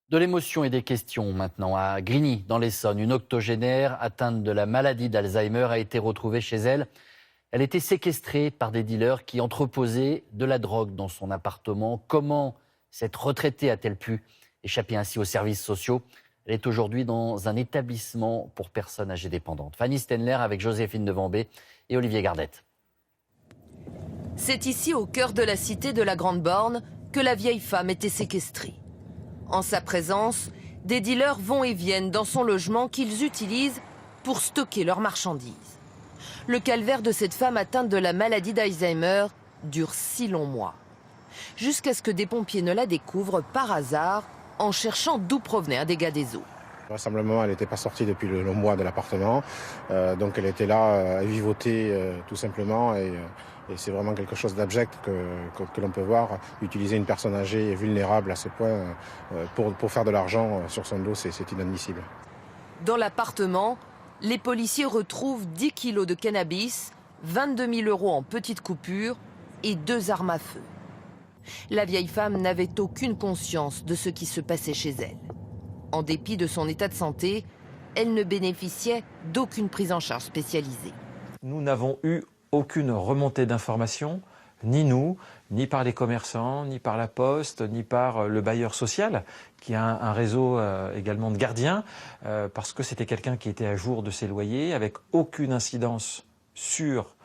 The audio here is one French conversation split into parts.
De l'émotion et des questions maintenant. À Grigny, dans l'Essonne, une octogénaire atteinte de la maladie d'Alzheimer a été retrouvée chez elle. Elle était séquestrée par des dealers qui entreposaient de la drogue dans son appartement. Comment cette retraitée a-t-elle pu échapper ainsi aux services sociaux? Elle est aujourd'hui dans un établissement pour personnes âgées dépendantes. Fanny Stenler avec Joséphine Devambé et Olivier Gardette. C'est ici, au cœur de la cité de la Grande Borne, que la vieille femme était séquestrée. En sa présence, des dealers vont et viennent dans son logement qu'ils utilisent pour stocker leurs marchandises. Le calvaire de cette femme atteinte de la maladie d'Alzheimer dure 6 longs mois. Jusqu'à ce que des pompiers ne la découvrent par hasard en cherchant d'où provenait un dégât des eaux. Vraisemblablement, elle n'était pas sortie depuis le long mois de l'appartement, donc elle était là à vivoter tout simplement et c'est vraiment quelque chose d'abject que l'on peut voir. Utiliser une personne âgée et vulnérable à ce point pour faire de l'argent sur son dos, c'est inadmissible. Dans l'appartement, les policiers retrouvent 10 kilos de cannabis, 22 000 euros en petites coupures et 2 armes à feu. La vieille femme n'avait aucune conscience de ce qui se passait chez elle. En dépit de son état de santé, elle ne bénéficiait d'aucune prise en charge spécialisée. Nous n'avons eu aucune remontée d'informations, ni nous, ni par les commerçants, ni par la Poste, ni par le bailleur social, qui a un réseau également de gardiens, parce que c'était quelqu'un qui était à jour de ses loyers, avec aucune incidence sur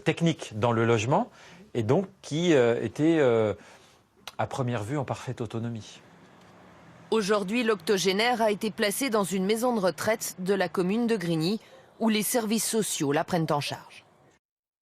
technique dans le logement, et donc qui était à première vue en parfaite autonomie. Aujourd'hui, l'octogénaire a été placée dans une maison de retraite de la commune de Grigny, où les services sociaux la prennent en charge.